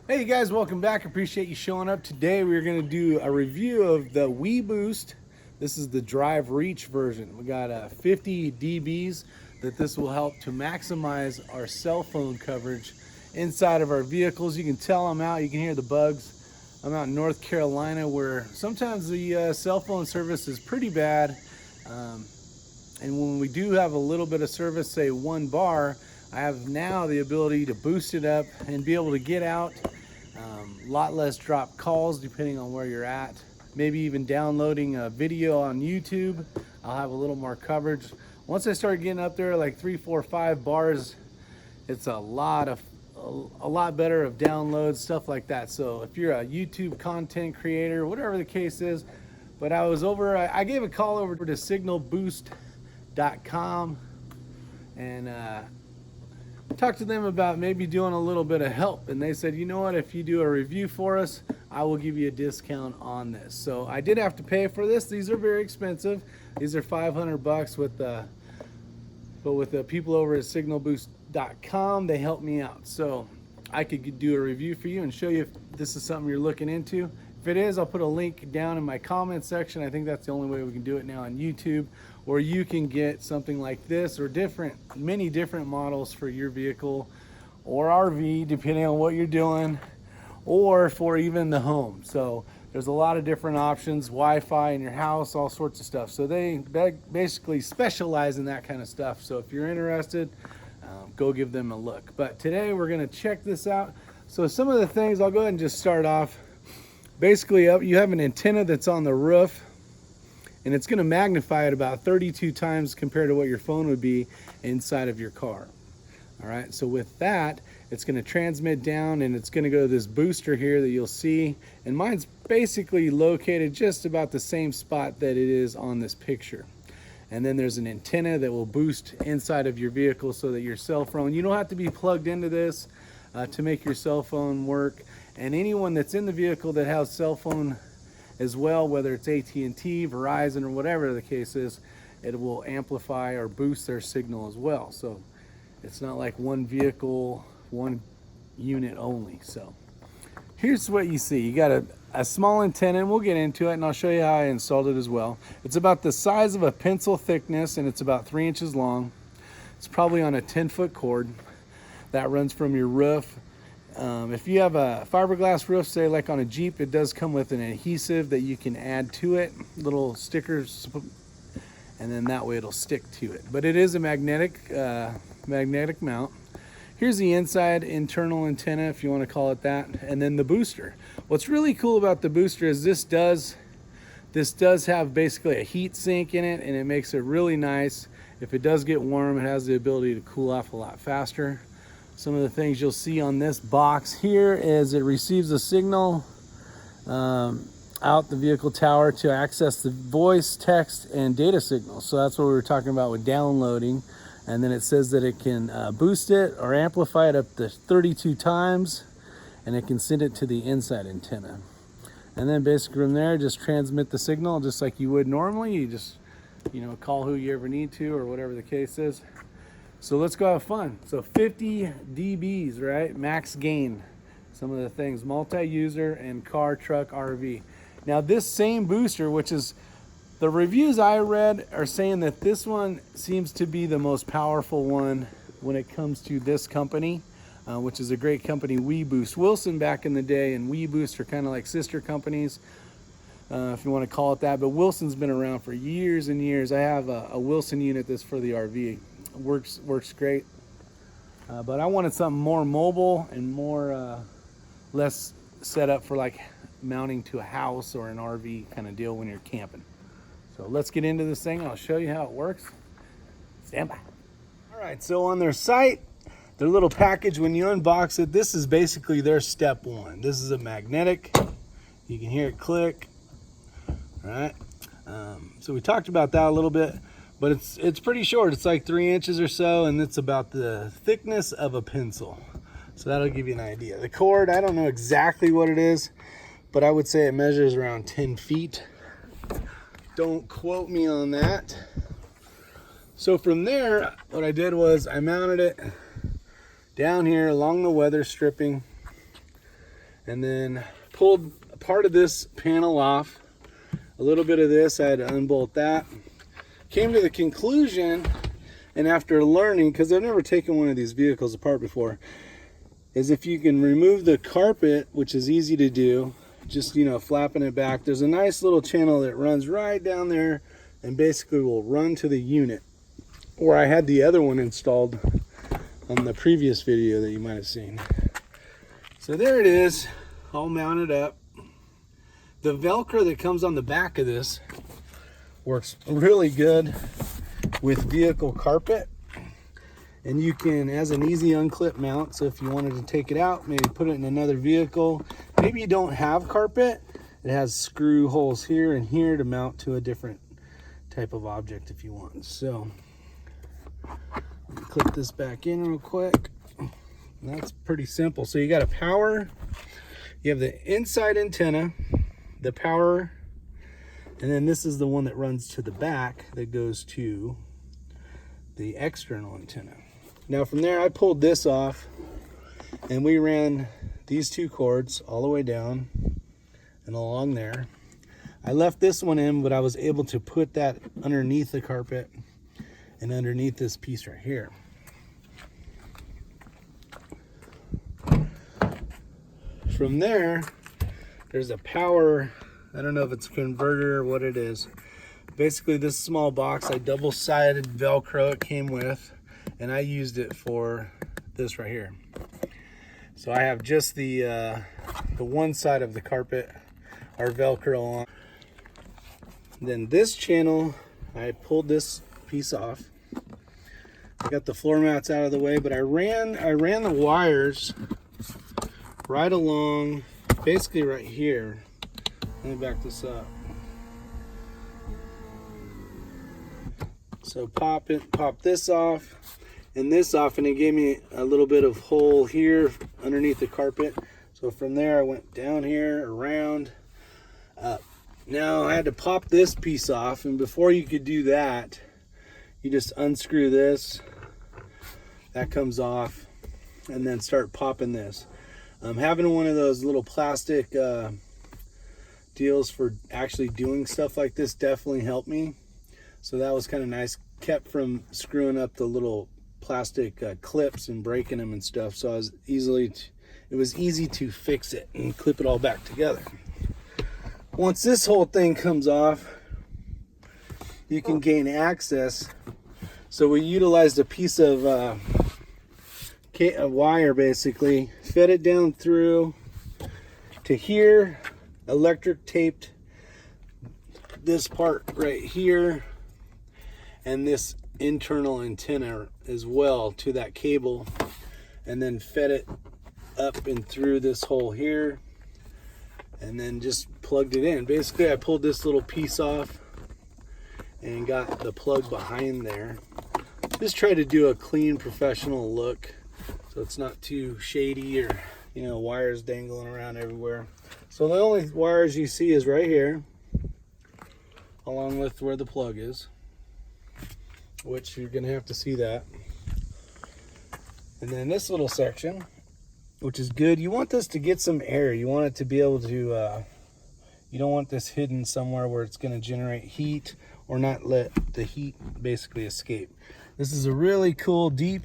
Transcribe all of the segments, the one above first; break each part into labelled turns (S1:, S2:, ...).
S1: Hey you guys, welcome back. Appreciate you showing up. Today we're going to do a review of the Weboost. This is the Drive Reach version. We got 50 dBs that this will help to maximize our cell phone coverage inside of our vehicles. You can tell I'm out, you can hear the bugs. I'm out in North Carolina where sometimes the cell phone service is pretty bad. And when we do have a little bit of service, say 1 bar, I have now the ability to boost it up and be able to get out. A lot less drop calls depending on where you're at. Maybe even downloading a video on YouTube, I'll have a little more coverage. Once I start getting up there like 3, 4, 5 bars, it's a lot better of downloads, stuff like that. So if you're a YouTube content creator, whatever the case is, but I gave a call over to signalboost.com and talked to them about maybe doing a little bit of help, and they said, you know what, if you do a review for us, I will give you a discount on this. So I did have to pay for this. These are very expensive. These are $500 with the people over at signalboost.com. They helped me out, so I could do a review for you and show you if this is something you're looking into. If it is, I'll put a link down in my comment section. I think that's the only way we can do it now on YouTube. Or you can get something like this or many different models for your vehicle or RV, depending on what you're doing, or for even the home. So there's a lot of different options, Wi-Fi in your house, all sorts of stuff. So they basically specialize in that kind of stuff. So if you're interested, go give them a look. But today we're gonna check this out. So some of the things, I'll go ahead and just start off. Basically, you have an antenna that's on the roof, and it's going to magnify it about 32 times compared to what your phone would be inside of your car. All right, so with that, it's going to transmit down, and it's going to go to this booster here that you'll see, and mine's basically located just about the same spot that it is on this picture. And then there's an antenna that will boost inside of your vehicle so that your cell phone, you don't have to be plugged into this to make your cell phone work. And anyone that's in the vehicle that has cell phone as well, whether it's at&t, Verizon, or whatever the case is, it will amplify or boost their signal as well. So it's not like one vehicle, one unit only. So here's what you see. You got a small antenna, and we'll get into it, and I'll show you how I installed it as well. It's about the size of a pencil thickness, and it's about 3 inches long. It's probably on a 10-foot cord that runs from your roof. If you have a fiberglass roof, say like on a Jeep, it does come with an adhesive that you can add to it, little stickers, and then that way it'll stick to it. But it is a magnetic mount. Here's the internal antenna, if you want to call it that, and then the booster. What's really cool about the booster is this does have basically a heat sink in it, and it makes it really nice. If it does get warm, it has the ability to cool off a lot faster. Some of the things you'll see on this box here is it receives a signal out the vehicle tower to access the voice, text, and data signals. So that's what we were talking about with downloading. And then it says that it can boost it or amplify it up to 32 times, and it can send it to the inside antenna. And then basically from there, just transmit the signal just like you would normally. You just, call who you ever need to or whatever the case is. So let's go have fun. So 50 dBs, right? Max gain. Some of the things, multi-user and car, truck, RV. Now this same booster, which is, the reviews I read are saying that this one seems to be the most powerful one when it comes to this company, which is a great company, Weboost. Wilson back in the day and Weboost are kind of like sister companies, if you want to call it that. But Wilson's been around for years and years. I have a Wilson unit that's for the RV. Works great, but I wanted something more mobile and more less set up for like mounting to a house or an RV kind of deal when you're camping. So let's get into this thing. I'll show you how it works. Stand by. All right, so on their site, their little package, when you unbox it, this is basically their step one. This is a magnetic. You can hear it click. All right, so we talked about that a little bit. But it's pretty short. It's like 3 inches or so, and it's about the thickness of a pencil. So that'll give you an idea. The cord, I don't know exactly what it is, but I would say it measures around 10 feet. Don't quote me on that. So from there, what I did was I mounted it down here along the weather stripping, and then pulled part of this panel off. A little bit of this, I had to unbolt that. Came to the conclusion, and after learning, because I've never taken one of these vehicles apart before, is if you can remove the carpet, which is easy to do, just, you know, flapping it back, there's a nice little channel that runs right down there and basically will run to the unit, where I had the other one installed on the previous video that you might have seen. So there it is, all mounted up. The Velcro that comes on the back of this works really good with vehicle carpet, and you can, as an easy unclip mount, so if you wanted to take it out, maybe put it in another vehicle, maybe you don't have carpet, it has screw holes here and here to mount to a different type of object if you want. So clip this back in real quick. That's pretty simple. So you got a power, you have the inside antenna, the power, and then this is the one that runs to the back that goes to the external antenna. Now from there I pulled this off, and we ran these two cords all the way down and along there. I left this one in, but I was able to put that underneath the carpet and underneath this piece right here. From there, there's a power, I don't know if it's a converter or what it is. Basically this small box, I double-sided Velcro it came with, and I used it for this right here. So I have just the one side of the carpet, our Velcro on. Then this channel, I pulled this piece off. I got the floor mats out of the way, but I ran the wires right along, basically right here. Let me back this up. So pop this off and this off, and it gave me a little bit of hole here underneath the carpet. So from there I went down here, around, up. Now I had to pop this piece off, and before you could do that, you just unscrew this, that comes off, and then start popping this. Having one of those little plastic deals for actually doing stuff like this definitely helped me. So that was kind of nice, kept from screwing up the little plastic clips and breaking them and stuff. So it was easy to fix it and clip it all back together. Once this whole thing comes off, you can gain access. So we utilized a piece of wire, basically fed it down through to here, electric taped this part right here and this internal antenna as well to that cable, and then fed it up and through this hole here, and then just plugged it in. Basically I pulled this little piece off and got the plug behind there. Just try to do a clean professional look so it's not too shady or, you know, wires dangling around everywhere. So the only wires you see is right here, along with where the plug is, which you're gonna have to see that. And then this little section, which is good. You want this to get some air. You want it to be able to, you don't want this hidden somewhere where it's gonna generate heat or not let the heat basically escape. This is a really cool deep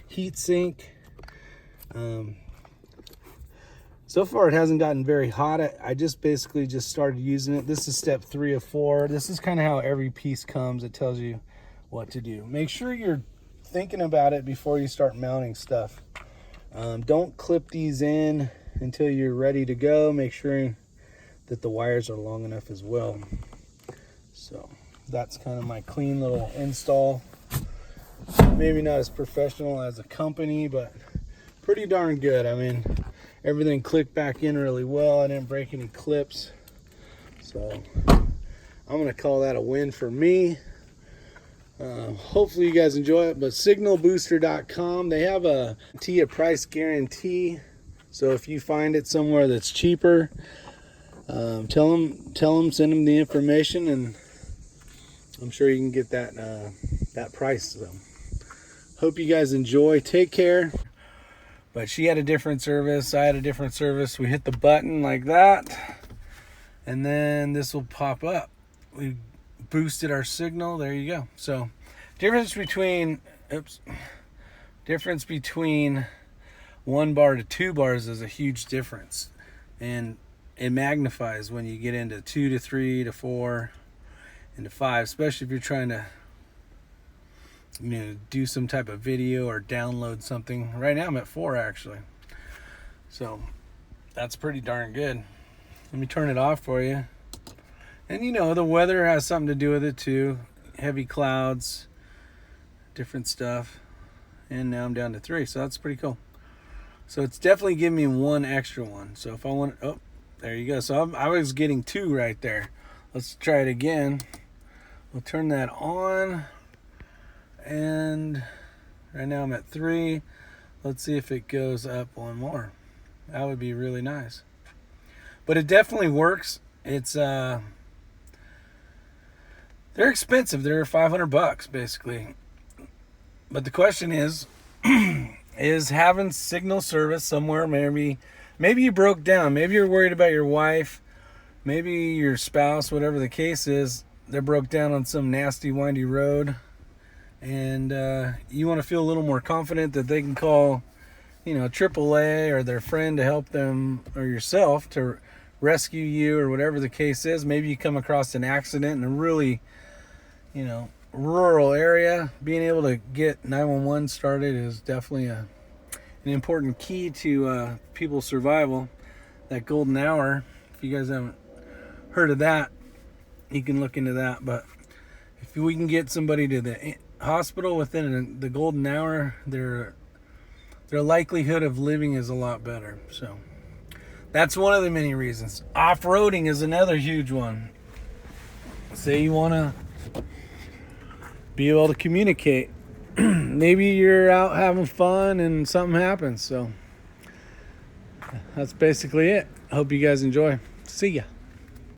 S1: heat sink. So far it hasn't gotten very hot. I just basically just started using it. This is step 3 of 4. This is kind of how every piece comes. It tells you what to do. Make sure you're thinking about it before you start mounting stuff. Don't clip these in until you're ready to go. Make sure that the wires are long enough as well. So that's kind of my clean little install. Maybe not as professional as a company, but pretty darn good. I mean, everything clicked back in really well. I didn't break any clips. So I'm gonna call that a win for me. Hopefully you guys enjoy it. But signalbooster.com, they have a price guarantee. So if you find it somewhere that's cheaper, tell them, send them the information, and I'm sure you can get that price. So hope you guys enjoy. Take care. But she had a different service, I had a different service. We hit the button like that, and then this will pop up. We boosted our signal. There you go. So difference between 1 bar to 2 bars is a huge difference, and it magnifies when you get into 2 to 3 to 4 and to 5, especially if you're trying to do some type of video or download something. Right now I'm at 4 actually, so that's pretty darn good. Let me turn it off for you. And the weather has something to do with it too. Heavy clouds, different stuff. And now I'm down to 3, so that's pretty cool. So it's definitely giving me 1 extra one. So if I want, oh, there you go. So I was getting 2 right there. Let's try it again. We'll turn that on. And right now I'm at 3. Let's see if it goes up 1 more. That would be really nice. But it definitely works. It's they're expensive. They're $500 basically. But the question is having signal service somewhere. Maybe you broke down. Maybe you're worried about your wife. Maybe your spouse, whatever the case is, they're broke down on some nasty, windy road. And you want to feel a little more confident that they can call, AAA or their friend to help them, or yourself to rescue you, or whatever the case is. Maybe you come across an accident in a really, rural area. Being able to get 911 started is definitely an important key to people's survival. That golden hour, if you guys haven't heard of that, you can look into that. But if we can get somebody to the hospital within the golden hour, their likelihood of living is a lot better. So that's one of the many reasons. Off-roading is another huge one. Say you want to be able to communicate. Maybe you're out having fun and something happens. So that's basically it. I hope you guys enjoy. See ya.